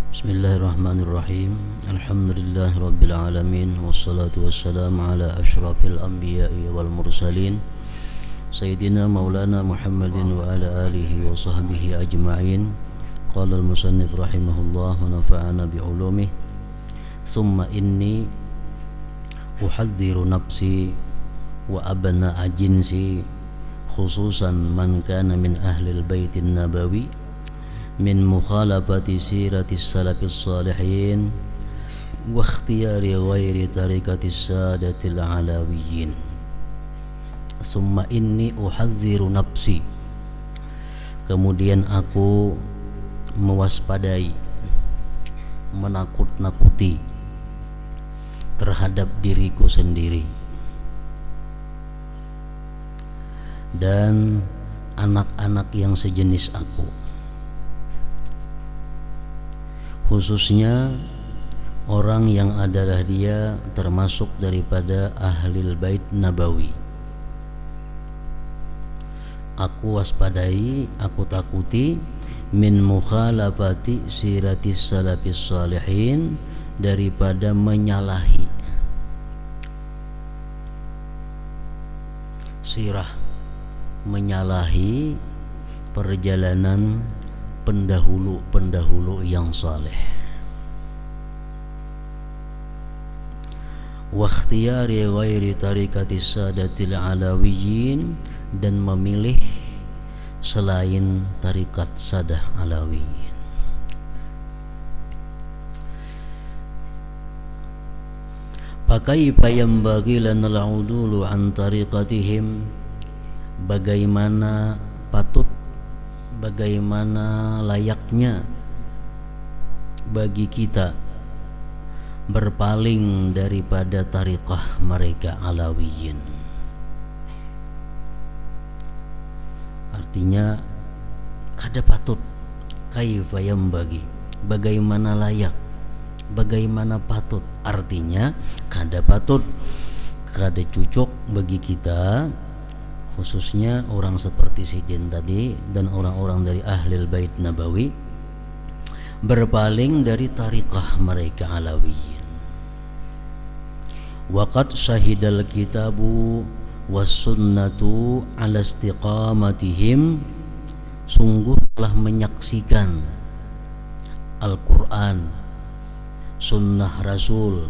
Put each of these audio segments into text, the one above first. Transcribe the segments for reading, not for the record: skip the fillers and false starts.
Bismillahirrahmanirrahim. Alhamdulillahirabbil alamin wassalatu wassalamu ala asyrafil anbiya'i wal mursalin sayyidina maulana Muhammadin wa ala alihi wa sahbihi ajma'in. Qala al-musannif rahimahullah wa nafa'ana bi ulumihi. Thumma inni uhadziru nafsi wa abna'a jinsi khususan man kana min ahlil baitin nabawi min mukhalafati siratis salafis salihin wa ikhtiyari ghairi tarikatis sadatil alawiyyin. Summa inni uhadziru nafsi, kemudian aku mewaspadai, menakut-nakuti terhadap diriku sendiri dan anak-anak yang sejenis aku, khususnya orang yang adalah dia termasuk daripada ahlil bait nabawi. Aku waspadai, aku takuti min mukhalafati siratis salafis salihin, daripada menyalahi sirah, menyalahi perjalanan pendahulu-pendahulu yang saleh. Wa ikhtiyari ghairi tarikatis sadatil alawiyyin, dan memilih selain tarikat sadah alawiyyin. Fakaifa yanbaghi lana al-udulu an tariqatihim, bagaimana patut, bagaimana layaknya bagi kita berpaling daripada tariqah mereka alawiyyin. Artinya kada patut, kaifa yanbaghi, bagaimana layak, bagaimana patut. Artinya kada patut, kada cocok bagi kita, khususnya orang seperti Sidin tadi dan orang-orang dari ahlil bait nabawi, berpaling dari tariqah mereka alawiyyin. Waqad syahidal kitabu was sunnatu ala istiqamatihim, sungguh telah menyaksikan Al-Quran, sunnah Rasul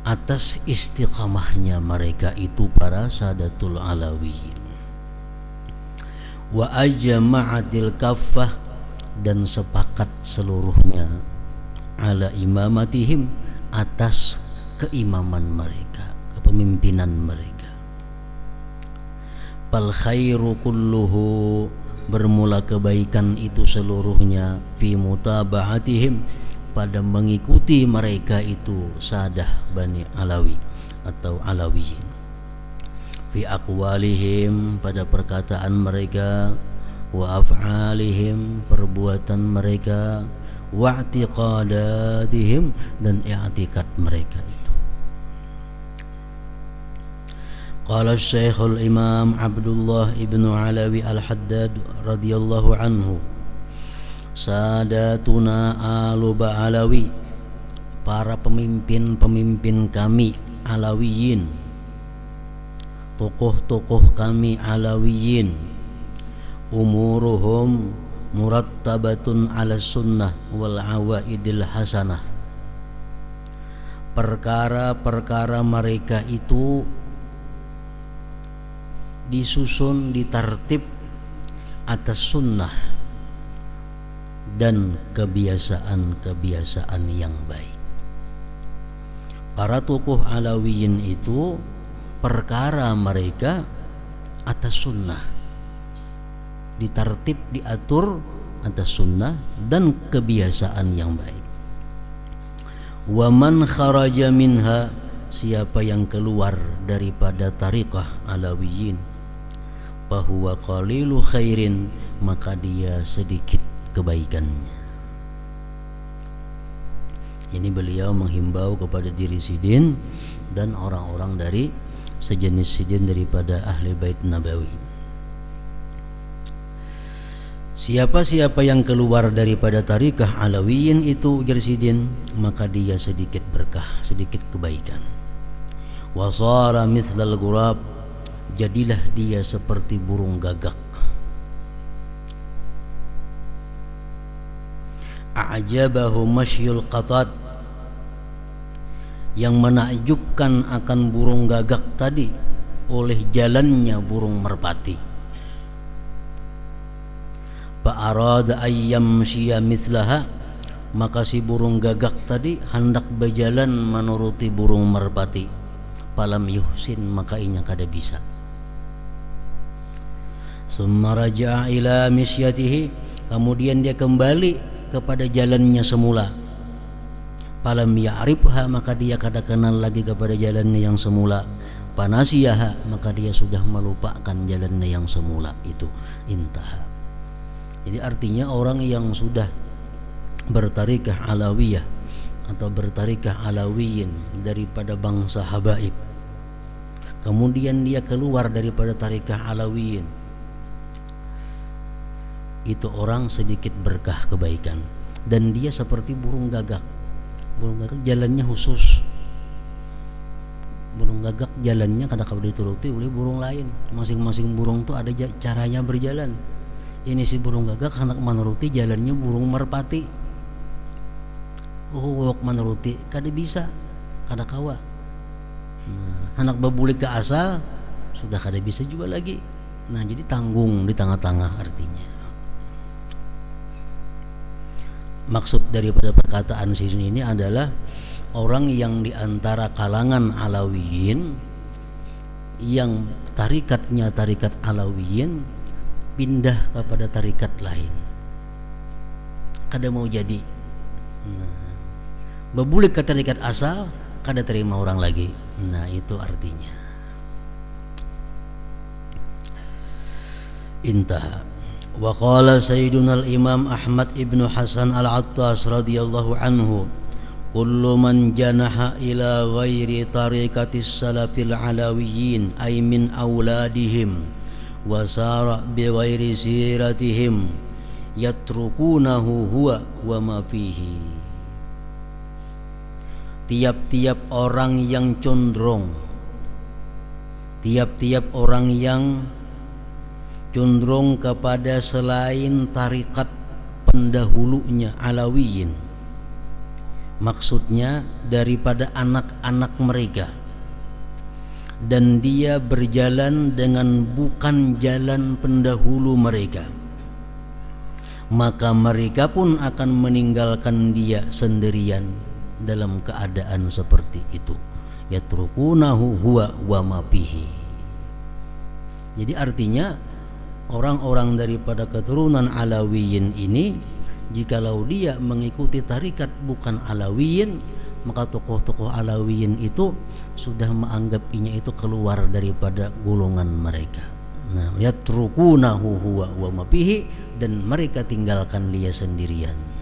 atas istiqamahnya mereka itu para sadatul alawiyyin. Wa ajma'atil kaffah, dan sepakat seluruhnya ala imamatihim, atas keimaman mereka, kepemimpinan mereka. Fal khairu kulluhu, bermula kebaikan itu seluruhnya fi mutaba'atihim, pada mengikuti mereka itu sadah Bani Alawi atau Alawiyyin. Fi aqwalihim, pada perkataan mereka, wa af'alihim, perbuatan mereka, wa i'tiqadatihim, dan i'tikad mereka itu. Qala Syekhul Imam Abdullah ibnu Alawi Al-Haddad radhiyallahu anhu, sadatuna alu ba'alawi, para pemimpin-pemimpin kami alawiyyin, tokoh-tokoh kami alawiyyin, umuruhum murattabatun ala sunnah wal awaidil hasanah, perkara-perkara mereka itu disusun, ditartib atas sunnah dan kebiasaan-kebiasaan yang baik. Para tokoh alawiyyin itu perkara mereka atas sunnah, ditartib, diatur atas sunnah dan kebiasaan yang baik. Wa man kharaja minha, siapa yang keluar daripada tariqah alawiyyin, fahuwa qalilu khairin, maka dia sedikit kebaikannya. Ini beliau menghimbau kepada diri Sidin dan orang-orang dari sejenis Sidin daripada ahli bait nabawi. Siapa-siapa yang keluar daripada tarikah Alawiyin itu ujar Sidin, maka dia sedikit berkah, sedikit kebaikan. Wasara mithlal ghurab, jadilah dia seperti burung gagak. A'jabahu masyul qatat, yang menakjubkan akan burung gagak tadi oleh jalannya burung merpati. Fa'arada ayyam syiya mithlaha, maka si burung gagak tadi hendak berjalan menuruti burung merpati. Falam yuhsin, maka inya kada bisa. Summa raja'a ila misyatihi, kemudian dia kembali kepada jalannya semula. Falam ya'rifha, maka dia kada kenal lagi kepada jalannya yang semula. Panasiyaha, maka dia sudah melupakan jalannya yang semula itu. Intaha. Jadi artinya orang yang sudah bertarikah Alawiyah atau bertarikah Alawiyin daripada bangsa Habaib, kemudian dia keluar daripada tarikah Alawiyin, itu orang sedikit berkah kebaikan, dan dia seperti burung gagak. Burung gagak jalannya khusus. Burung gagak jalannya kadang-kadang dituruti oleh burung lain. Masing-masing burung itu ada caranya berjalan. Ini si burung gagak hendak menuruti jalannya burung merpati. Wok menuruti kada bisa, kada kawa. Hendak bebulik ke asal sudah kada bisa juga lagi. Nah, jadi tanggung di tengah-tengah artinya. Maksud daripada perkataan sini ini adalah orang yang diantara kalangan Alawiyin yang tarikatnya tarikat Alawiyin pindah kepada tarikat lain, kada mau jadi. Bebulik ke tarikat asal, kada terima orang lagi. Nah, itu artinya. Intaha. Wa qala Sayyiduna al-Imam Ahmad ibn Hasan al-Attas radhiyallahu anhu, kullu man janaha ila ghairi tariqatis salafil alawiyyin ay min auladihim wa sara bi ghairi siratihim yatrukunahu huwa wa ma fihi. Tiap-tiap orang yang condong, tiap-tiap orang yang condong kepada selain tarikat pendahulunya Alawiyin, maksudnya daripada anak-anak mereka, dan dia berjalan dengan bukan jalan pendahulu mereka, maka mereka pun akan meninggalkan dia sendirian dalam keadaan seperti itu. Yatrukunahu huwa wa ma fihi. Jadi artinya orang-orang daripada keturunan Alawiyin ini, jikalau dia mengikuti tarikat bukan Alawiyin, maka tokoh-tokoh Alawiyin itu sudah menganggap inya itu keluar daripada golongan mereka. Nah, yatrukunahu huwa wa ma fihi, dan mereka tinggalkan dia sendirian.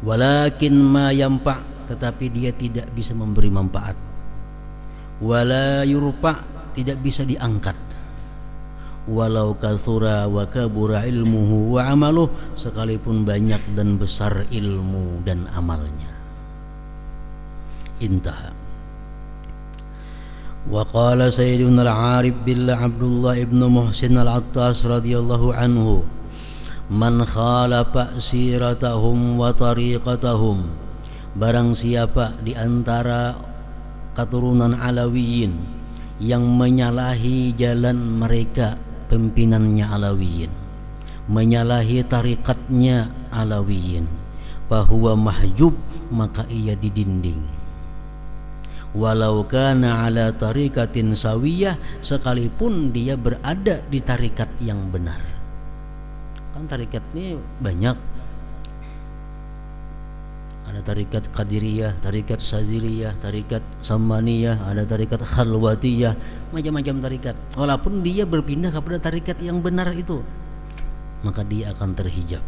Walakin ma yampa, tetapi dia tidak bisa memberi manfaat. Wala yurfa, tidak bisa diangkat. Walau kathura wa kabura ilmuhu wa amaluh, sekalipun banyak dan besar ilmu dan amalnya. Intaha. Wa qala Sayyiduna al-Arif billah Abdullah ibn Muhsin al-Attas radhiyallahu anhu, man khalafa siratahum wa tariqatahum, barang siapa di antara keturunan Alawiyin yang menyalahi jalan mereka, pimpinannya Alawiyin, menyalahi tarikatnya Alawiyin, fahuwa mahjub, maka ia didinding. Walau kana ala tarikatin sawiyah, sekalipun dia berada di tarikat yang benar. Kan tarikat ini banyak, ada tarikat Qadiriyah, tarikat Saziliyah, tarikat Samaniyah, ada tarikat Khalwatiyah, macam-macam tarikat. Walaupun dia berpindah kepada tarikat yang benar itu, maka dia akan terhijab.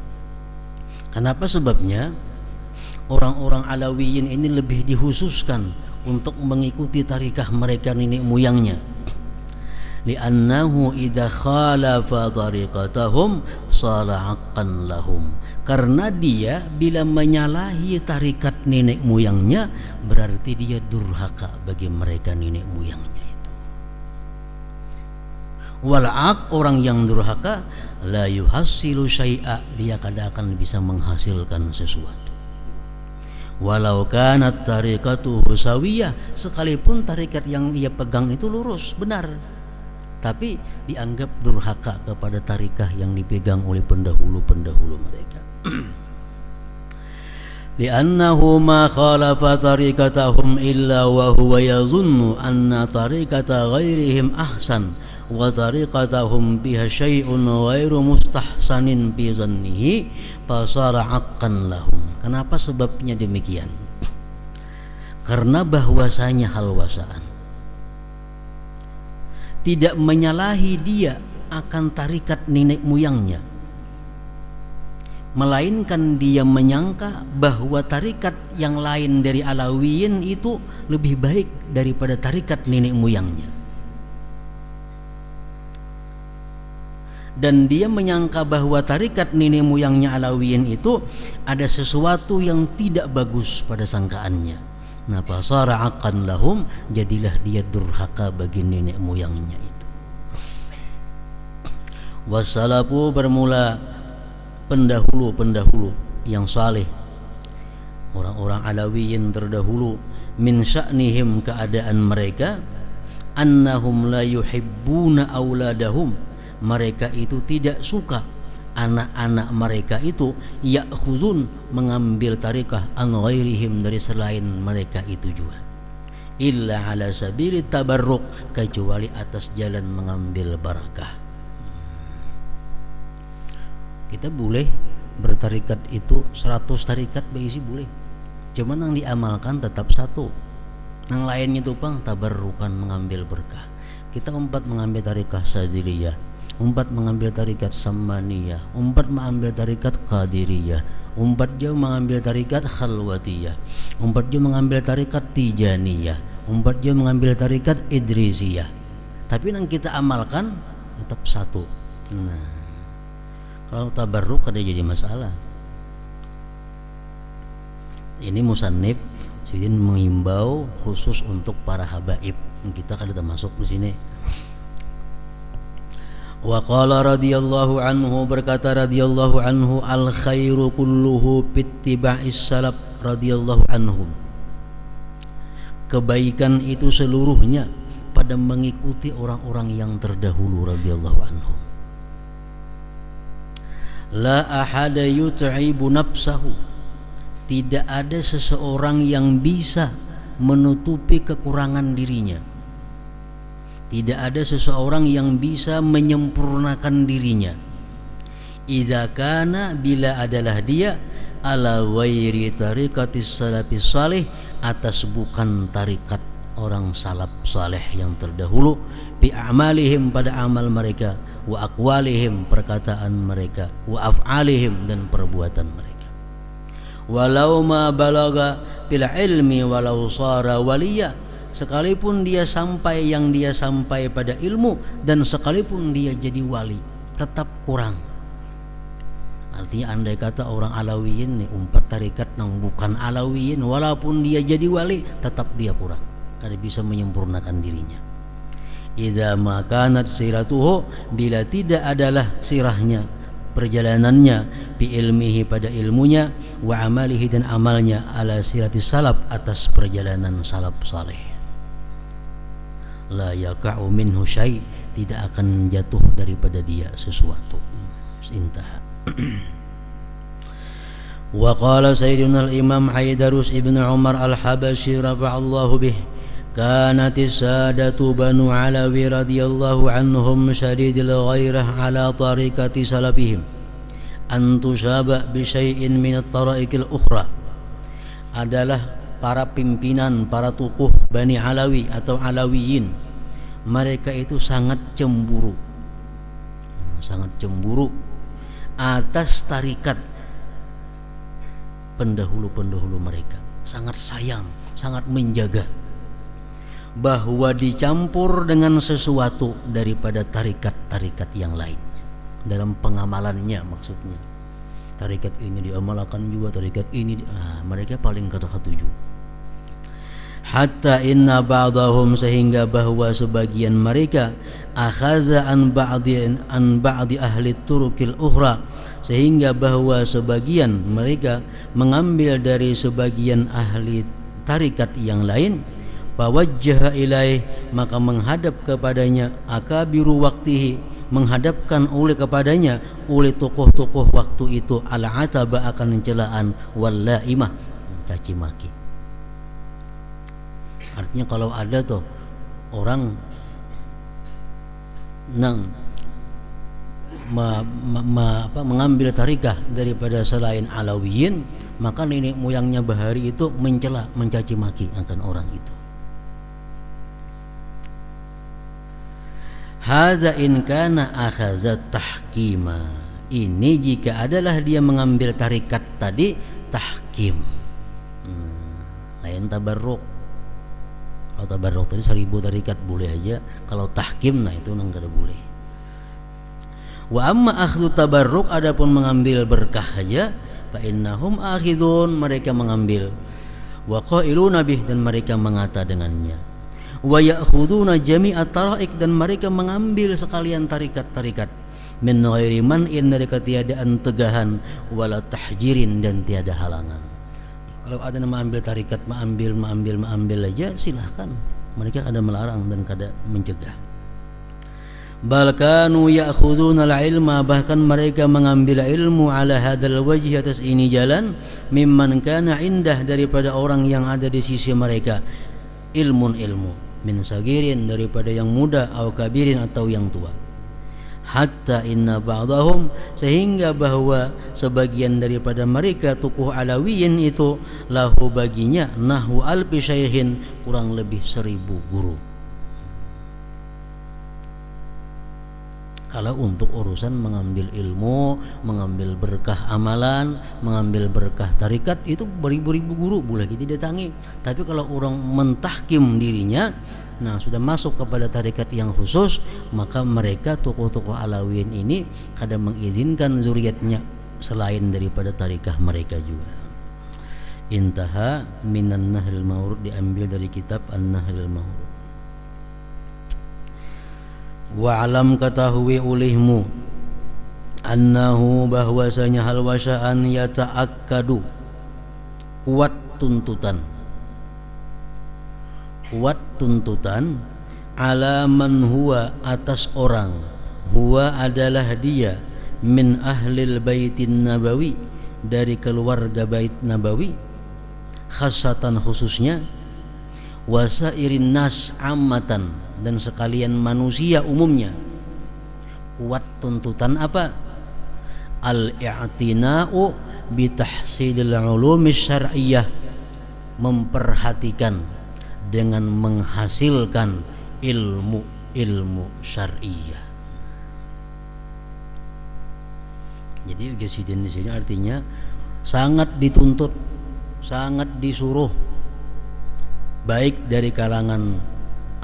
Kenapa sebabnya? Orang-orang Alawiyin ini lebih dikhususkan untuk mengikuti tarikah mereka nenek moyangnya. li'annahu idza khalafa tariqatahum sara haqqan lahum, karena dia bila menyalahi tarikat nenek moyangnya berarti dia durhaka bagi mereka nenek moyangnya itu. Wal'aq, orang yang durhaka, la yuhassilu syai'a, dia kada akan bisa menghasilkan sesuatu. Walau kanat tariqatuhu sawiyah, sekalipun tarikat yang dia pegang itu lurus, benar, tapi dianggap durhaka kepada tarikah yang dipegang oleh pendahulu-pendahulu mereka. Li'annahu ma khalafa tariqatahum illa wa huwa yazunnu anna tariqata ghairihim ahsan wa tariqatahum biha syai'un ghairu mustahsanin bi zannihi fasara haqqan lahum. Kenapa sebabnya demikian? Karena bahwasanya halwasaan tidak menyalahi dia akan tarikat nenek moyangnya, melainkan dia menyangka bahwa tarikat yang lain dari Alawiyin itu lebih baik daripada tarikat nenek moyangnya. Dan dia menyangka bahwa tarikat nenek moyangnya Alawiyin itu ada sesuatu yang tidak bagus pada sangkaannya. Nah, fasara haqqan lahum, jadilah dia durhaka bagi nenek moyangnya itu. Wassalafu, bermula pendahulu-pendahulu yang saleh, orang-orang Alawiyin terdahulu, min sya'nihim, keadaan mereka, annahum la yuhibbuna auladahum, mereka itu tidak suka anak-anak mereka itu ya'khuzun, mengambil tarikah, an ghairihim, dari selain mereka itu juga, illa ala sabili tabarruk, kecuali atas jalan mengambil barakah. Kita boleh bertarikat itu 100 tarikat berisi boleh, cuman yang diamalkan tetap satu, yang lainnya itu pang tabarrukan, mengambil berkah. Kita mengambil tarikah Saziliyah, mengambil tarikat Sammaniyah, mengambil tarikat Qadiriyah, juga mengambil tarikat Khalwatiyah, juga mengambil tarikat Tijaniyah, juga mengambil tarikat Idrisiyah. Tapi yang kita amalkan tetap satu. Nah, kalau tabarruk ada jadi masalah. Ini musannif Sidin menghimbau khusus untuk para habaib. Kita kan termasuk di sini. Wa qala radhiyallahu anhu, berkata radhiyallahu anhu, al khairu kulluhu bittiba'is salaf radhiyallahu anhum, kebaikan itu seluruhnya pada mengikuti orang-orang yang terdahulu radhiyallahu anhum. La ahada yut'ibu nafsahu, tidak ada seseorang yang bisa menutupi kekurangan dirinya. Tidak ada seseorang yang bisa menyempurnakan dirinya. Idza kana, bila adalah dia, ala ghairi tariqatis salafis salih, atas bukan tarikat orang salaf saleh yang terdahulu, bi a'malihim, pada amal mereka, wa aqwalihim, perkataan mereka, wa af'alihim, dan perbuatan mereka. Walau ma balaga bil ilmi walau sara waliya, sekalipun dia sampai yang dia sampai pada ilmu, dan sekalipun dia jadi wali, tetap kurang. Artinya andai kata orang Alawiyin nih, umpat tarikat yang bukan Alawiyin, walaupun dia jadi wali, tetap dia kurang, kada bisa menyempurnakan dirinya. Idza ma kanat siratuhu, bila tidak adalah sirahnya, perjalanannya, bi ilmihi, pada ilmunya, wa amalihi, dan amalnya, ala siratis salaf, atas perjalanan salaf saleh, la yaka'u minhu syai', tidak akan jatuh daripada dia sesuatu. Intaha. Wa qala sayyiduna al-imam Haidarus ibn Umar al-Habashi rafa'allahu bih, kanatis sadatu banu Alawi radhiyallahu anhum syadidil ghairah ala tariqati salafihim an tusaba bi syai'in min at-tara'iqil ukhra. Adalah para pimpinan, para tokoh Bani Alawi atau Alawiyin, mereka itu sangat cemburu atas tarikat pendahulu-pendahulu mereka, sangat sayang, sangat menjaga. bahwa dicampur dengan sesuatu daripada tarikat-tarikat yang lain dalam pengamalannya. Maksudnya tarikat ini diamalkan juga, tarikat ini mereka paling ketujuh. Hatta inna ba'dahum, sehingga bahwa sebagian mereka akhaza an ba'di ahli turukil ukhra, sehingga bahwa sebagian mereka mengambil dari sebagian ahli tarikat yang lain. Fawajjaha ilaih, maka menghadap kepadanya, akabiru waktihi, menghadapkan oleh kepadanya oleh tokoh-tokoh waktu itu, al-ataba, akan celaan, wallaimah, caci maki. Artinya kalau ada tuh orang mengambil tarikah daripada selain Alawiyin, maka nenek moyangnya Bahari itu mencela, mencaci maki akan orang itu. Hadza in kana akhaza tahkima, ini jika adalah dia mengambil tarikat tadi tahkim. Lain tabarruk. Kalau tabarruk tadi 1000 tarikat boleh aja, kalau tahkim itu enggak boleh. Wa amma akhdhu tabarruk, adapun mengambil berkah aja, fa innahum akhidun, mereka mengambil, wa qailuna bih, dan mereka mengata dengannya, wa ya'khuduna jami'at taraik, dan mereka mengambil sekalian tarikat-tarikat, min ghairi man'in, dari ketiadaan tegahan, wala tahjirin, dan tiada halangan. Kalau ada yang mengambil tarikat, mengambil aja silahkan, mereka kada melarang dan kada mencegah. Bal kanu ya'khuduna al-ilma, bahkan mereka mengambil ilmu ala hadzal wajhi, atas ini jalan, mimman kana indah, daripada orang yang ada di sisi mereka, ilmu min sagirin, daripada yang muda, au kabirin, atau yang tua. Hatta inna ba'dahum, sehingga bahwa sebagian daripada mereka tokoh Alawiyin itu, lahu baginya nahwu alfi syaikhin, kurang lebih 1000 guru. Kalau untuk urusan mengambil ilmu, mengambil berkah amalan, mengambil berkah tarikat, itu beribu-ribu guru boleh kita datangi. Tapi kalau orang mentahkim dirinya, sudah masuk kepada tarikat yang khusus, maka mereka tokoh-tokoh Alawiyin ini kadang mengizinkan zuriatnya selain daripada tarikah mereka juga. Intaha minan Nahril Mawrud, diambil dari kitab An-Nahril Mawrud. Wa alam, ketahui olehmu, annahu, bahwasanya hal wasya'an yata'akkadu, kuat tuntutan ala man huwa, atas orang, huwa adalah dia, min ahlil baitin nabawi, dari keluarga bait nabawi, khasatan khususnya, wasairin nas ammatan, dan sekalian manusia umumnya. Kuat tuntutan apa? Al-i'tina'u bitahsilil ulumi syar'iyyah, memperhatikan dengan menghasilkan ilmu syar'iyyah. Jadi gesiden di sini artinya sangat dituntut, sangat disuruh, baik dari kalangan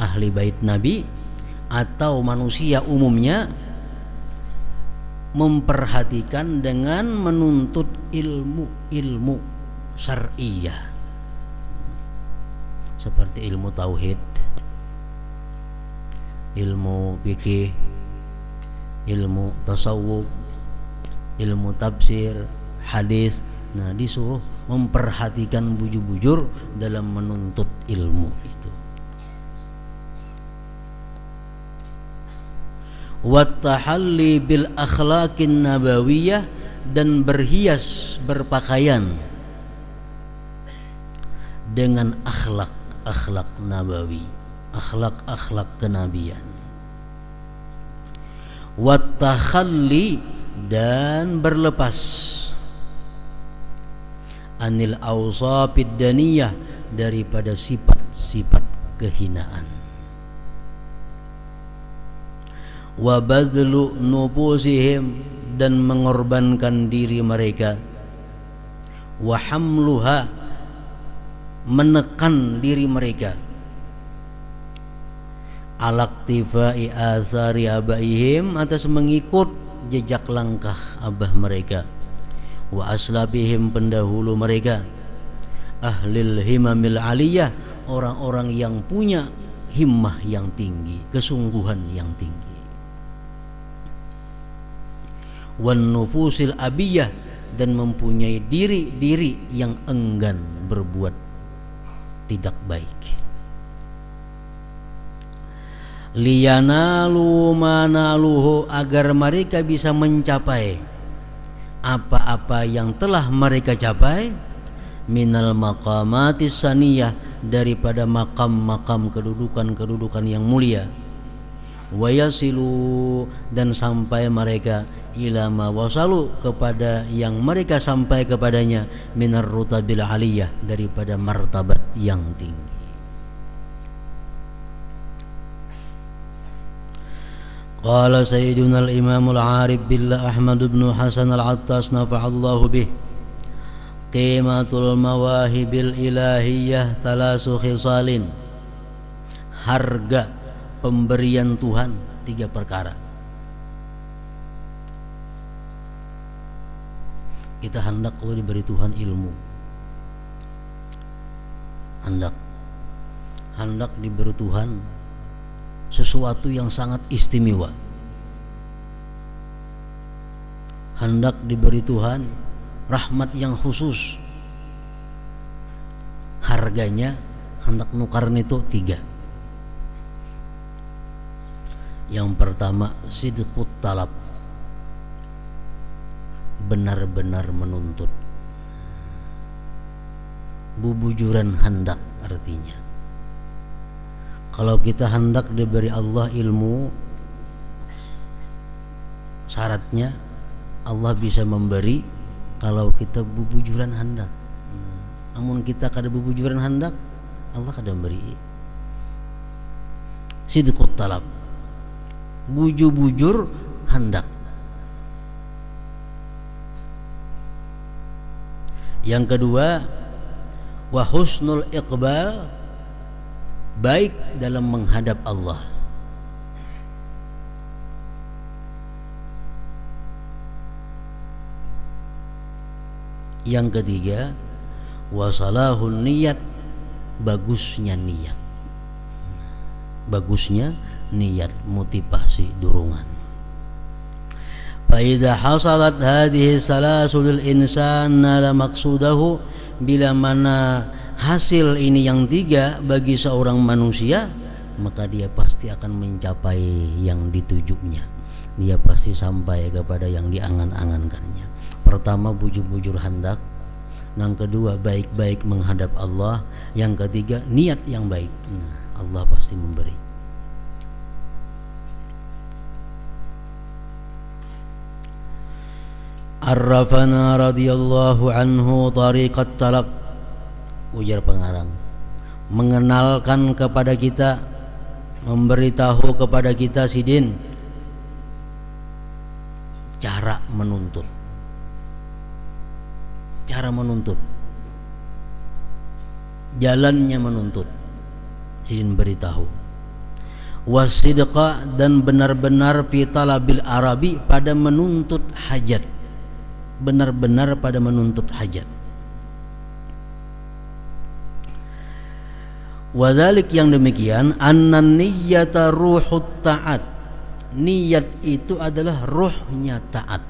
ahli bait Nabi atau manusia umumnya, memperhatikan dengan menuntut ilmu syar'iyyah, seperti ilmu tauhid, ilmu fikih, ilmu tasawuf, ilmu tafsir, hadis. Disuruh memperhatikan bujur-bujur dalam menuntut ilmu itu. Wattahalli bil akhlaqin nabawiyah, dan berhias, berpakaian dengan akhlak nabawi, akhlak kenabian. Wattakhalli, dan berlepas, anil awsafid daniyah, daripada sifat-sifat kehinaan. Wa badlu nufusihim, dan mengorbankan diri mereka. Wa hamluha, menekan diri mereka. alaktifai athari abaihim, atas mengikut jejak langkah abah mereka, wa aslabihim, pendahulu mereka, ahlil himamil aliyah, orang-orang yang punya himmah yang tinggi, kesungguhan yang tinggi, wan nufusil abiyah, dan mempunyai diri-diri yang enggan berbuat tidak baik, liyanalu manaluhu, agar mereka bisa mencapai apa-apa yang telah mereka capai, minal maqamatis saniyah, daripada makam-makam kedudukan-kedudukan yang mulia, wayasilu, dan sampai mereka ila ma wasalu, kepada yang mereka sampai kepadanya, minar rutabil aliyah, daripada martabat yang tinggi. Qala sayyiduna al-imam al-arif billah Ahmad bin Hasan al-Attas nafa'allahu bih, qimatul mawahibil ilahiyah thalasu khisalin, harga pemberian Tuhan 3 perkara. Kita hendak kalau diberi Tuhan ilmu, hendak diberi Tuhan sesuatu yang sangat istimewa, hendak diberi Tuhan rahmat yang khusus, harganya hendak nukaran itu 3. Yang pertama, sidqut talab, benar-benar menuntut, bubujuran hendak. Artinya kalau kita hendak diberi Allah ilmu, syaratnya Allah bisa memberi kalau kita bubujuran hendak. Namun kita kada bubujuran hendak, Allah kada memberi. Sidqut talab, bujur hendak. Yang kedua, wa husnul iqbal, baik dalam menghadap Allah. Yang ketiga, wasalahun niat, bagusnya niat, motivasi, dorongan. Fa idza hasalat hadhihi salasul insan nala maqsudahu, bila mana hasil ini yang 3 bagi seorang manusia, maka dia pasti akan mencapai yang ditujunya, dia pasti sampai kepada yang diangan-angankannya. Pertama, bujur-bujur hendak. Yang kedua, baik-baik menghadap Allah. Yang ketiga, niat yang baik. Allah pasti memberi. Arrafana radhiyallahu anhu tariqat talab, ujar pengarang, mengenalkan kepada kita, memberitahu kepada kita sidin cara menuntut, jalannya menuntut. Sidin beritahu, wasidqa, dan benar-benar fi talabil arabi, pada menuntut hajat, benar-benar pada menuntut hajat. Wadhalik, yang demikian, annan niyyata ruhut ta'at, niat itu adalah ruhnya taat.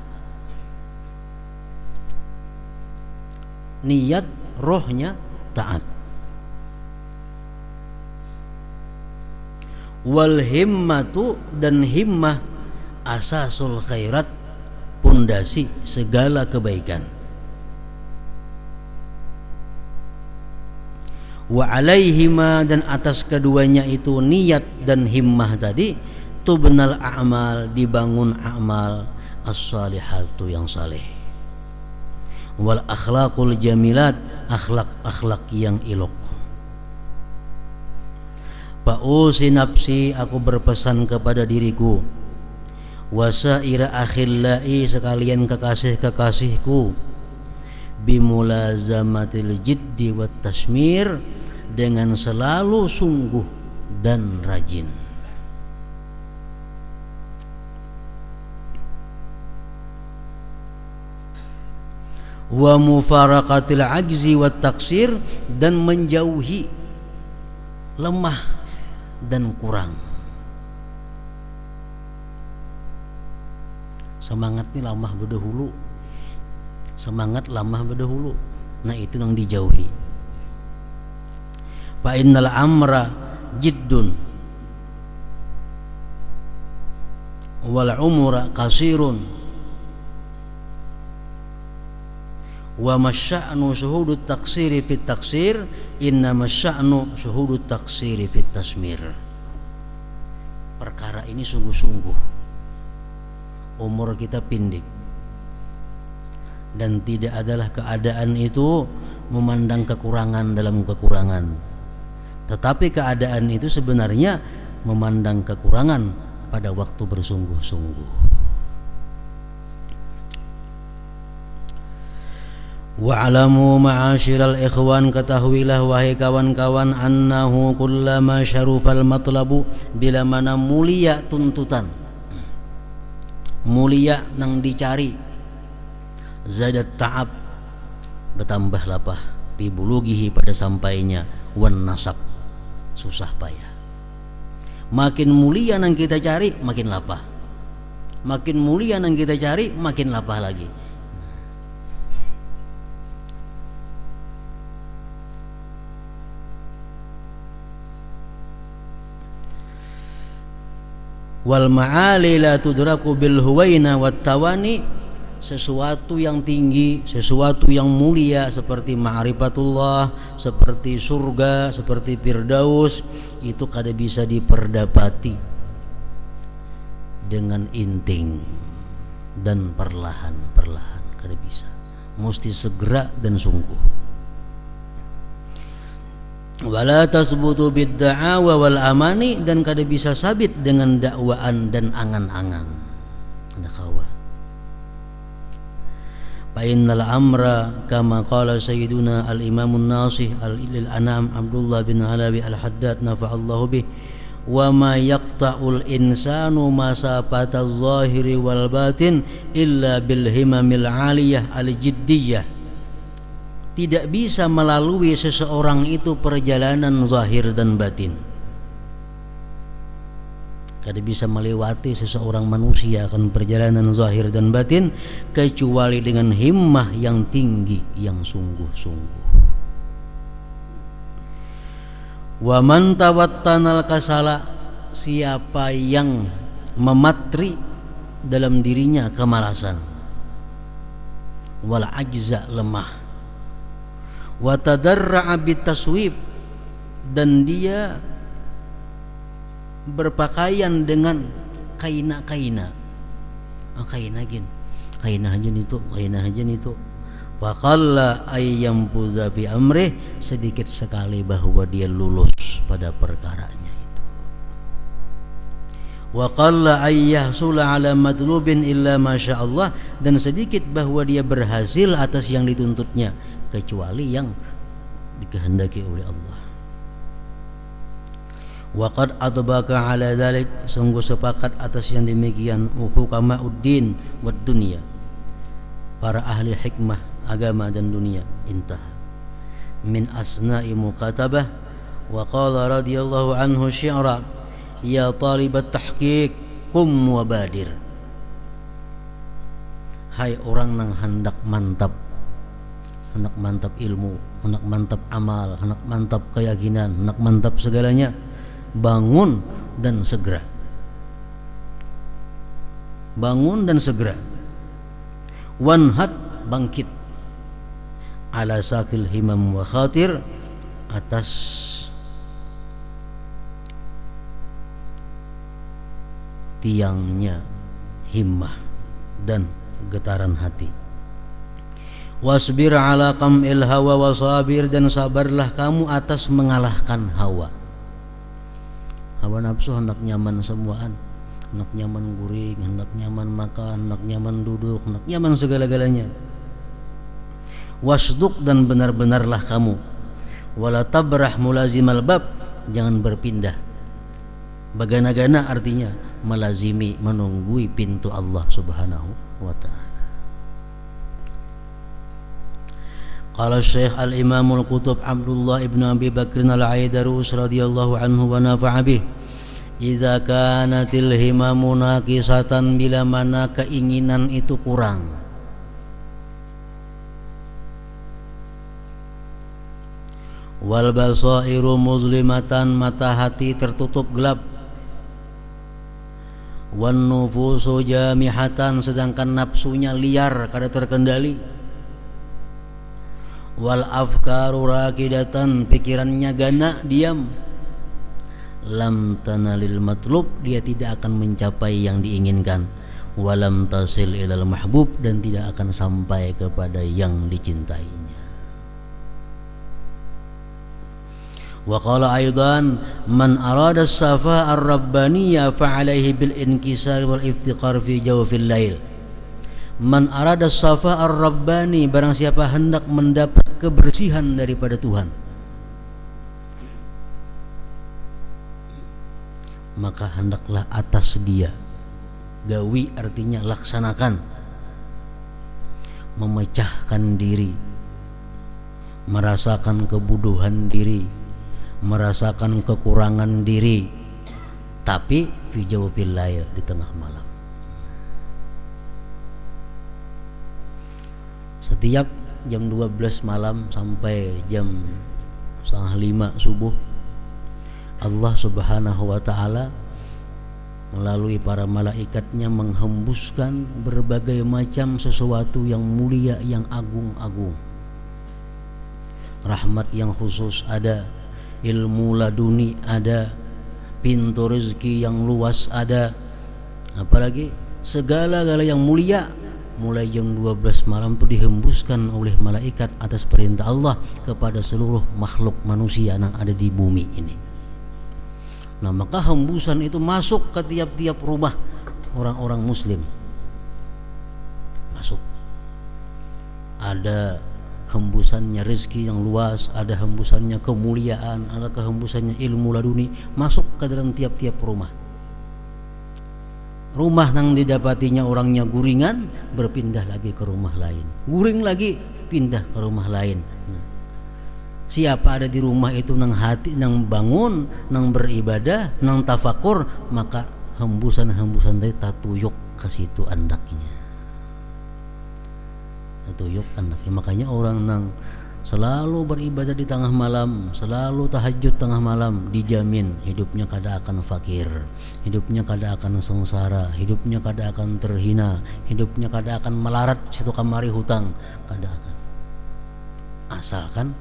Niat rohnya taat. Wal himmatu, dan himmah, asasul khairat, pondasi segala kebaikan. Wa alaihima, dan atas keduanya itu, niat dan himmah tadi, tubnal a'mal, dibangun amal, as-salihatu, yang saleh, wal akhlaqul jamilat, akhlak-akhlak yang elok. Fa'usi nafsi, aku berpesan kepada diriku, wasaira akhillai, sekalian kekasih-kekasihku, bimulazamatil jiddi wat tasmir, dengan selalu sungguh dan rajin. wa mufaraqatil ajzi wat taksir, dan menjauhi lemah dan kurang. Semangat ini lamah berdahulu, semangat lamah berdahulu, nah itu yang dijauhi. Fa innal amra jiddun wal umra qasirun wa masya'nu syuhudut taksiri fit taksir inna masya'nu syuhudut taksiri fit tasmir. Perkara ini sungguh-sungguh, umur kita pendek, dan tidak adalah keadaan itu memandang kekurangan dalam kekurangan, tetapi keadaan itu sebenarnya memandang kekurangan pada waktu bersungguh-sungguh. Wa'alamu ma'asyiral ikhwan, ketahuilah wahai kawan-kawan, annahu kullama syarufal matlabu, bila mana mulia tuntutan, mulia nang dicari, zadat ta'ab, bertambah lapah, fi bulughihi, pada sampainya, wan nasab, susah payah. Makin mulia nang kita cari makin lapah, makin mulia nang kita cari makin lapah lagi. Wal ma'ali la tudraku bil huwaina wat tawani, sesuatu yang tinggi, sesuatu yang mulia seperti ma'rifatullah, seperti surga, seperti firdaus, itu kada bisa diperdapati dengan inting dan perlahan-perlahan, kada bisa, mesti segera dan sungguh. Wala tasbutu bidda'awa wal amani, dan kada bisa sabit dengan dakwaan dan angan-angan, ada kawa. Fa innal amra kama qala sayyiduna al-imamun nasih al-lil anam Abdullah bin Halabi al-Haddad nafa'allahu bih, wa ma yaqta'ul insanu masafataz zahiri wal batin illa bil himamil aliyah al-jiddiyah. Tidak bisa melalui seseorang itu perjalanan zahir dan batin, kada bisa melewati seseorang manusia akan perjalanan zahir dan batin kecuali dengan himmah yang tinggi, yang sungguh-sungguh. Wa man tawattanal kasala, siapa yang mematri dalam dirinya kemalasan, wal ajza, lemah, wa tadarra'a bitaswib, dan dia berpakaian dengan kaina-kaina, kaina gin, kaina aja itu, kaina aja itu. Wa qalla ayyam pudha fi amrih, sedikit sekali bahwa dia lulus pada perkaranya itu. Wa qalla ayyahsula ala matlubin illa masya Allah, dan sedikit bahwa dia berhasil atas yang dituntutnya kecuali yang dikehendaki oleh Allah. Wa qad adbaka ala dzalik, sungguh sepakat atas yang demikian hukamauddin wad dunya, para ahli hikmah agama dan dunia. Intah min asna'i mukatabah. Wa qala radhiyallahu anhu syi'ra, ya talibat tahqiq qum wa badir, hai orang nang hendak mantap, hendak mantap ilmu, hendak mantap amal, hendak mantap keyakinan, hendak mantap segalanya, bangun dan segera, bangun dan segera. Wanhad, bangkit, ala sakil himam wa khatir, atas tiangnya himmah dan getaran hati. Wasbir ala qam'il hawa wasabir, dan sabarlah kamu atas mengalahkan hawa. Hawa nafsu hendak nyaman semuaan, hendak nyaman guring, hendak nyaman makan, hendak nyaman duduk, hendak nyaman segala-galanya. Wasduq, dan benar-benarlah kamu. Wala tabrah mulazimal bab, jangan berpindah. Bagana-gana artinya melazimi, menunggui pintu Allah Subhanahu wa ta'ala. Qala Syekh Al-Imamul Qutub Abdullah ibn Abi Bakr Al-Aidarus radhiyallahu anhu wa nafa'a bih, idza kanatil himamu naqisatan, bila mana keinginan itu kurang, wal basairu muzlimatan, mata hati tertutup gelap, wan nufusu jamihatan, sedangkan nafsunya liar kada terkendali, wal afkaru rakidatan, pikirannya gana diam, lam tanalil matlub, dia tidak akan mencapai yang diinginkan, walam tasil ilal mahbub, dan tidak akan sampai kepada yang dicintainya. Wa qala aidan, man arada as-safa ar-rabbaniyya fa alaihi bil inkisar wal iftiqar fi jawfil lail. Man arada as-safa ar-rabbani, barang siapa hendak mendapat kebersihan daripada Tuhan, maka hendaklah atas dia, gawi artinya laksanakan, memecahkan diri, merasakan kebuduhan diri, merasakan kekurangan diri, tapi fi jawfil lail, di tengah malam. Setiap jam 12 malam sampai jam 4:30 subuh, Allah Subhanahu wa ta'ala melalui para malaikatnya menghembuskan berbagai macam sesuatu yang mulia, yang agung-agung. Rahmat yang khusus ada, ilmu laduni ada, pintu rezeki yang luas ada, apalagi segala-gala yang mulia mulai jam 12 malam itu dihembuskan oleh malaikat atas perintah Allah kepada seluruh makhluk manusia yang ada di bumi ini. Nah, maka hembusan itu masuk ke tiap-tiap rumah orang-orang muslim. Masuk. Ada hembusannya rezeki yang luas, ada hembusannya kemuliaan, ada hembusannya ilmu laduni, masuk ke dalam tiap-tiap rumah. Rumah yang didapatinya orangnya guringan, berpindah lagi ke rumah lain. Guring lagi, pindah ke rumah lain. Nah, siapa ada di rumah itu nang hati, nang bangun, nang beribadah, nang tafakur, maka hembusan-hembusan tadi tatuyuk ke situ andaknya. Tatuyuk andaknya. Makanya orang nang selalu beribadah di tengah malam, selalu tahajud tengah malam, dijamin hidupnya kada akan fakir, hidupnya kada akan sengsara, hidupnya kada akan terhina, hidupnya kada akan melarat situ kamari hutang, kada akan. Asalkan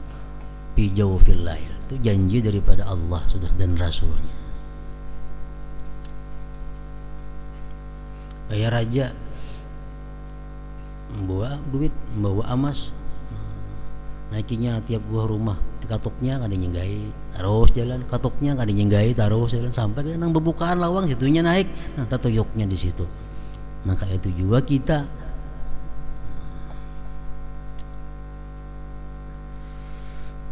bijau fil lail, itu janji daripada Allah sudah dan Rasulnya. Kayak raja membawa duit, membawa emas, naikinya tiap buah rumah, di katuknya kada nyenggai, terus jalan, katuknya kada nyenggai, terus jalan sampai ke nang bebukaan lawang situnya naik, nah tatuyuknya di situ. Nah kayak itu juga kita.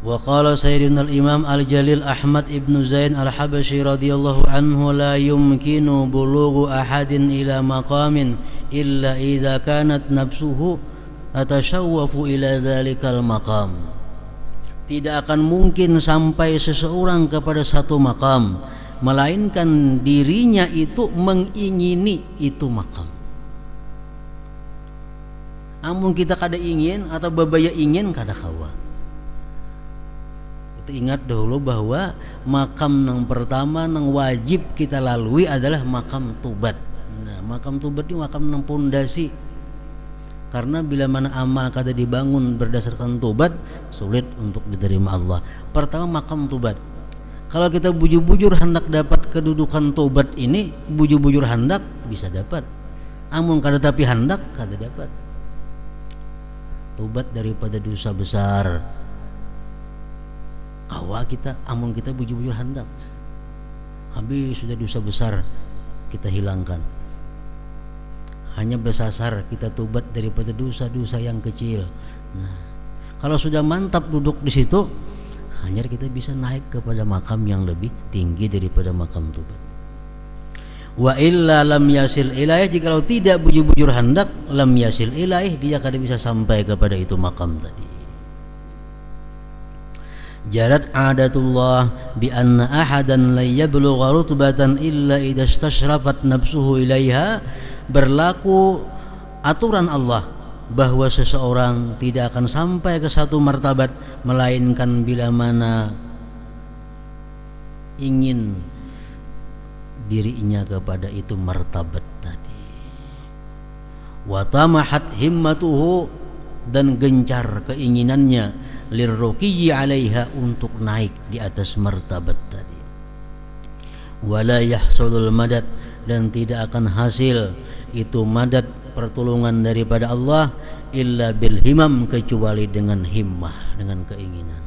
Wa qala sayyidina al-imam al-jalil Ahmad ibn Zain al-Habashi radhiyallahu anhu, la yumkinu bulughu ahadin ila maqamin illa idza kanat nafsuhu atashawwafu ila dzalikal maqam. Tidak akan mungkin sampai seseorang kepada satu makam melainkan dirinya itu mengingini itu makam. Amun kita kada ingin atau babaya ingin kada kawa. Kita ingat dahulu bahwa makam yang pertama yang wajib kita lalui adalah makam tubat. Nah, makam tubat ini makam yang pondasi. Karena bila mana amal kada dibangun berdasarkan tobat, sulit untuk diterima Allah. Pertama makam tobat. Kalau kita bujur-bujur hendak dapat kedudukan tobat ini, bujur-bujur hendak bisa dapat. Amun kada tapi hendak kada dapat. Tobat daripada dosa besar. Kawa kita, amun kita bujur-bujur hendak. Habis sudah dosa besar kita hilangkan. Hanya bersasar kita tobat daripada dosa-dosa yang kecil. Nah, kalau sudah mantap duduk di situ, hanya kita bisa naik kepada makam yang lebih tinggi daripada makam tobat. Wa illa lam yasil ilaih, jikalau tidak bujur-bujur hendak, lam yasil ilaih, dia kada bisa sampai kepada itu makam tadi. Jarat adatullah bi anna ahadan la yablugha rutbatan illa idza istashrafat nafsuhu ilaiha. Berlaku aturan Allah bahwa seseorang tidak akan sampai ke satu martabat melainkan bila mana ingin dirinya kepada itu martabat tadi. Wa tamahat himmatuhu, dan gencar keinginannya lirruqiyyi 'alaiha, untuk naik di atas martabat tadi. Wala yahsulul madad, dan tidak akan hasil itu madad, pertolongan daripada Allah, illa bil himam, kecuali dengan himmah, dengan keinginan.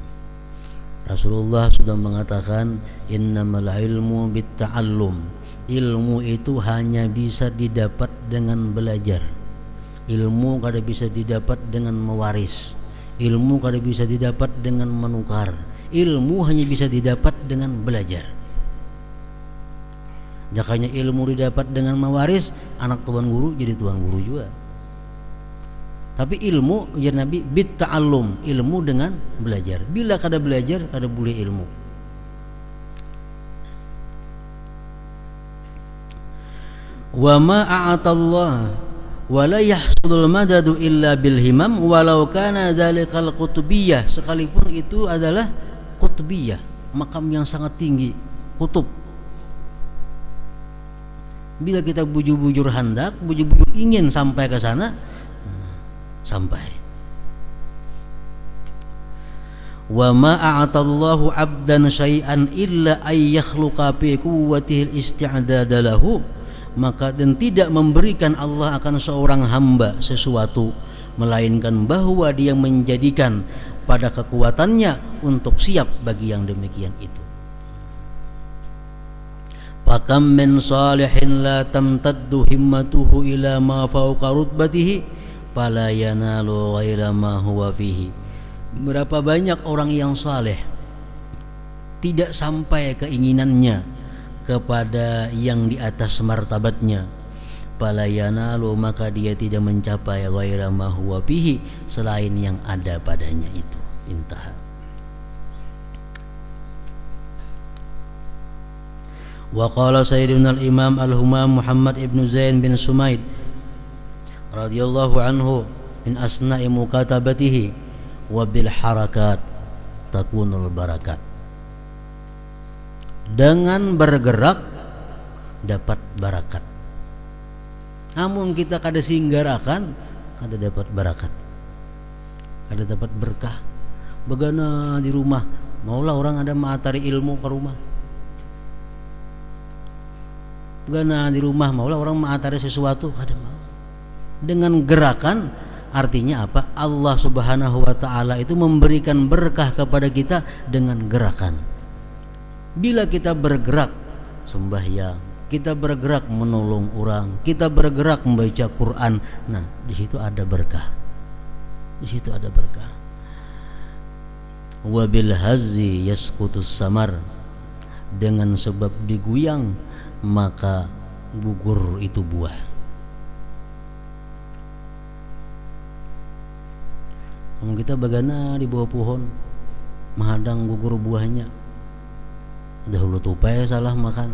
Rasulullah sudah mengatakan innamal ilmu bitta'allum. Ilmu itu hanya bisa didapat dengan belajar. Ilmu kada bisa didapat dengan mewaris. Ilmu kada bisa didapat dengan menukar. Ilmu hanya bisa didapat dengan belajar. Jakanya ilmu didapat dengan mewaris, anak tuan guru jadi tuan guru juga. Tapi ilmu, ya Nabi, bit ta'allum, ilmu dengan belajar. Bila kada belajar, kada boleh ilmu. Wa ma a'atallah wa la yahsulul madadu illa bil himam walau kana dzalikal qutbiyah, sekalipun itu adalah qutbiyah, makam yang sangat tinggi, kutub. Bila kita bujur-bujur hendak, bujur-bujur ingin sampai ke sana, sampai. Wa ma a'atallahu 'abdan syai'an illa ay yakhluqa fi quwwatihi al-isti'dad lahu, maka dan tidak memberikan Allah akan seorang hamba sesuatu melainkan bahwa dia menjadikan pada kekuatannya untuk siap bagi yang demikian itu. Fakam min salihin la tamtaddu himmatuhu ila ma fawqa rutbatihi fala yanalu ghaira ma huwa fihi. Berapa banyak orang yang saleh tidak sampai keinginannya kepada yang di atas martabatnya, fala yanalu, maka dia tidak mencapai ghaira ma huwa fihi, selain yang ada padanya itu. Intah. Wa qala sayyidina al-imam al-humam Muhammad ibn Zain bin Sumaid radhiyallahu anhu min asna'i mukatabatihi wa bil harakat takunul barakat. Dengan bergerak dapat barakat. Namun kita kada singgarakan, kada dapat barakat, kada dapat berkah. Bagana di rumah, maulah orang ada matari ilmu ke rumah. Bagana di rumah, maulah orang matari sesuatu, kada mau. Dengan gerakan, artinya apa? Allah Subhanahu wa ta'ala itu memberikan berkah kepada kita dengan gerakan. Bila kita bergerak sembahyang, kita bergerak menolong orang, kita bergerak membaca Quran, nah di situ ada berkah. Di situ ada berkah. Wa bil hazzi yasqutus samar, dengan sebab diguyang maka gugur itu buah. Kalau kita bagana di bawah pohon menghadang gugur buahnya, dahulu tupai salah makan.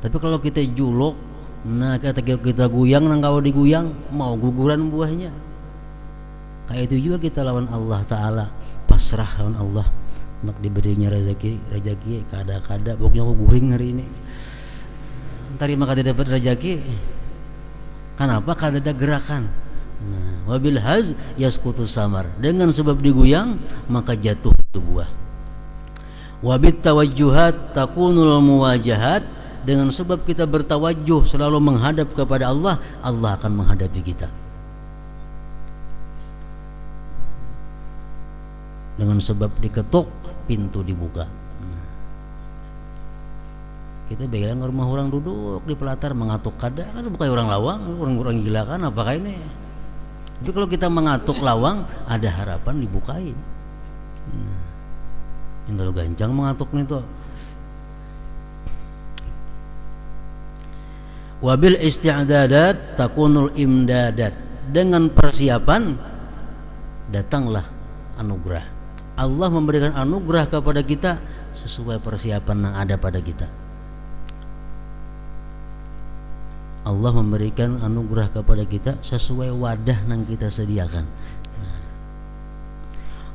Tapi kalau kita julok, nah kita guyang, nang kau diguyang mau guguran buahnya. Kayak itu juga kita lawan Allah Ta'ala, pasrah lawan Allah, nak diberinya rezeki kada pokoknya aku guring hari ini. Ntar maka tidak dapat rezeki. Kenapa? Kada ada gerakan. Nah, wabil haz yasqutus samar, dengan sebab diguyang maka jatuh itu buah. Wabit tawajjuhat takunul muwajahat, dengan sebab kita bertawajjuh selalu menghadap kepada Allah, Allah akan menghadapi kita. Dengan sebab diketuk, pintu dibuka. Kita bilang ke rumah orang duduk di pelatar mengatuk, kada kan bukan orang lawang, orang gila kan apakah ini. Tapi kalau kita mengatuk lawang, ada harapan dibukain. Yang kalau gancang mengatuk nih tuh. Wabil isti'dadat takunul imdadat, dengan persiapan datanglah anugerah. Allah memberikan anugerah kepada kita sesuai persiapan yang ada pada kita. Allah memberikan anugerah kepada kita sesuai wadah yang kita sediakan.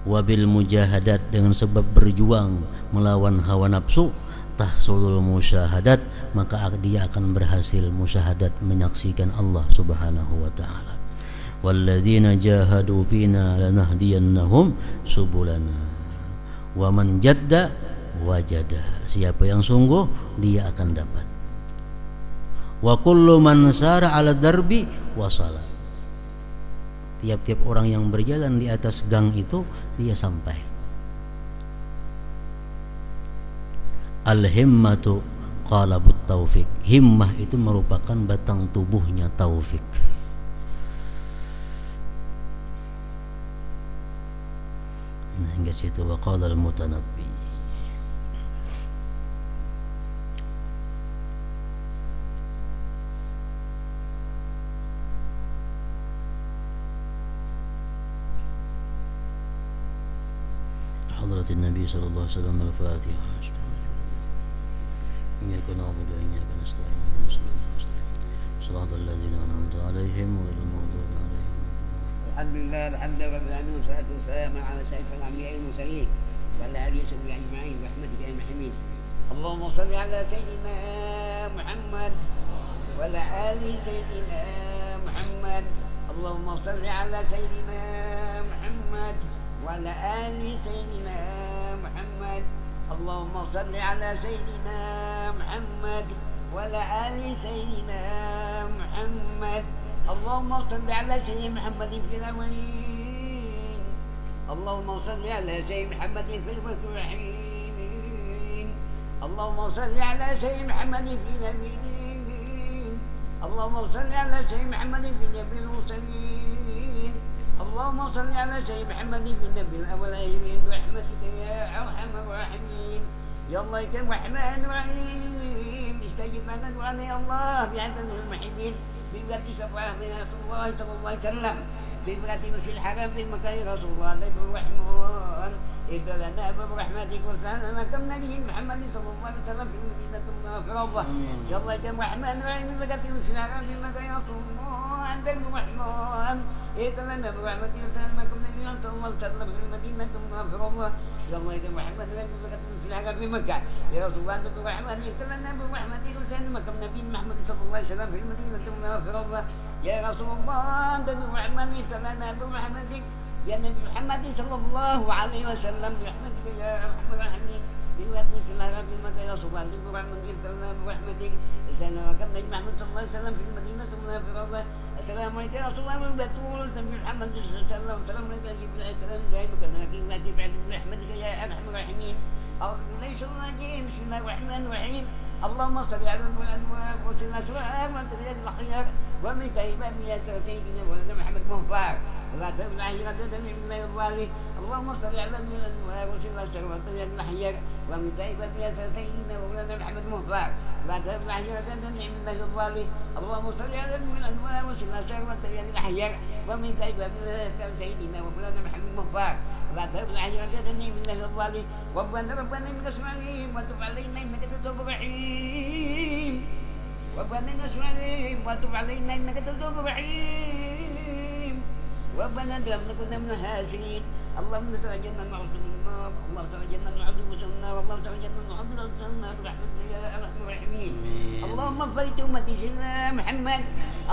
Wabil mujahadat, dengan sebab berjuang melawan hawa nafsu, tahsulul musyahadat, maka dia akan berhasil musyahadat, menyaksikan Allah Subhanahu wa taala. Walladzina jahadu fina lanahdiyannahum subulana wa man jadda wajada. Siapa yang sungguh, dia akan dapat. Wa kullu man sara 'ala darbi wasala. Tiap-tiap orang yang berjalan di atas gang itu, dia sampai. Al-himmatu qalabut taufik. Himmah itu merupakan batang tubuhnya taufik. Nah, hingga situ wa qala al-mutanabbi. حضرة النبي صلى الله عليه وسلم الفاتحة. إياك نعبد وإياك نستعين صراط الذين أنعمت عليهم غير المغضوب عليهم. الحمد لله رب العالمين والصلاة والسلام على سيد الأنبياء المرسلين وعلى آله وصحبه أجمعين برحمتك يا محمين. اللهم صل على سيدنا محمد وعلى آل سيدنا محمد. اللهم صل على سيدنا محمد وعلى آل سيدنا محمد. اللهم صل على سيدنا محمد وعلى آل سيدنا محمد. اللهم صل على سيدنا محمد في الأولين. اللهم صل على سيدنا محمد في المستوحين. اللهم صل على سيدنا محمد في الأمين. اللهم صل على سيدنا محمد في النبي المرسلين. اللهم صل على سيدنا محمد في النبي الأولين برحمتك يا أرحم الراحمين. يا الله يا الرحمن الرحيم، استجب لنا دعانا يا الله بعدد المحبين، ببركة شفاعة من رسول الله صلى الله عليه وسلم، ببركة مسجد الحرم في مكان رسول الله نبي الرحمن. إذا لنا برحمتك وسلامة كم نبي محمد صلى الله عليه وسلم في المدينة المنورة. يا الله يا الرحمن الرحيم، ببركة مسجد الحرم في مكان رسول الله عند الرحمن. إذا لنا برحمتك وسلامة كم نبي صلى الله عليه وسلم في المدينة المنورة. يا الله يا الرحمن الرحيم، ببركة مسجد الحرم في مكة يا رسول الله نبي الرحمن. إذا لنا برحمتك وسلامة كم نبي محمد صلى الله عليه وسلم في المدينة المنورة. يا رسول الله نبي الرحمن، إذا لنا برحمتك يا نبي محمد صلى الله عليه وسلم برحمتك يا أرحم الراحمين. بوقت مثل هذا في مكة يا رسول الله نبي الرحمن، إذا لنا برحمتك سنة وكم نبي محمد صلى الله عليه وسلم في المدينة المنورة. السلام عليكم يا رسول الله وبركاته. نبي محمد صلى الله عليه وسلم والسلام عليكم يا جبريل عليه السلام. جايبك أنا لكن لا تفعل برحمتك يا أرحم الراحمين. أعوذ بالله من الشيطان الرجيم، بسم الله الرحمن الرحيم. اللهم صل على الأنوار وسلم سؤال وانتظر الخيار ومن تيبان يا سيدنا ولد محمد مهفار ولا تبلع غدا من الله الوالي. اللهم صل على الأنوار وسلم سؤال وانتظر الخيار ومن تيبان يا سيدنا ولد محمد مهفار ولا تبلع غدا من الله الوالي. اللهم صل على الأنوار وسلم سؤال وانتظر الخيار ومن تيبان يا سيدنا ولد محمد مهفار لا تبلع غدا من الله الوالي. ربنا من اسمائهم وتب علينا انك تتوب الرحيم. ربنا نسمع عليهم وتب علينا انك تتوب الرحيم. ربنا لم نكن من الهاسرين. اللهم استعجلنا نعوذ من النار. اللهم استعجلنا نعوذ من النار. اللهم استعجلنا نعوذ من النار برحمتك يا ارحم الراحمين. اللهم اغفر لامتي سيدنا محمد.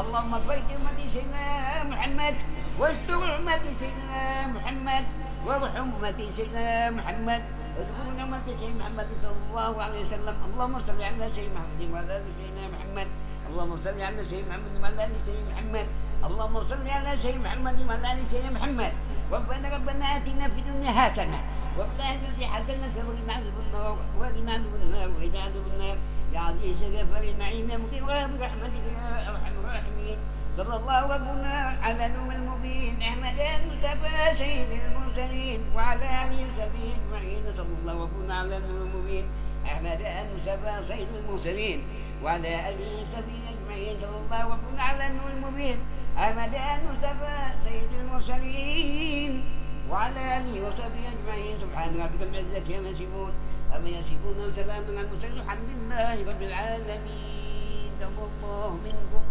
اللهم اغفر لامتي سيدنا محمد واستر امتي سيدنا محمد وارحم امتي سيدنا محمد. اذكرنا امتي سيدنا محمد صلى الله عليه وسلم. اللهم صل على سيدنا محمد وعلى ال سيدنا محمد. اللهم صل على سيدنا محمد وعلى ال سيدنا محمد. اللهم صل على سيدنا محمد وعلى ال سيدنا محمد. ربنا اتنا في الدنيا حسنه وفي الاخره حسنه وقنا عذاب النار وقنا عذاب النار وقنا عذاب النار. يا عزيز غفر النعيم يا مقيم برحمتك يا ارحم الراحمين. صلى الله ربنا على نور المبين احمد المصطفى سيد المرسلين وعلى اله وصحبه اجمعين. صلى الله ربنا على نور المبين احمد المصطفى سيد المرسلين وعلى اله وصحبه اجمعين. صلى الله ربنا على نور المبين احمد المصطفى سيد المرسلين وعلى آله وصحبه أجمعين سبحان ربك رب العزة عما يصفون أما يصفون وسلام على المرسلين الحمد لله رب العالمين. تقبل الله منكم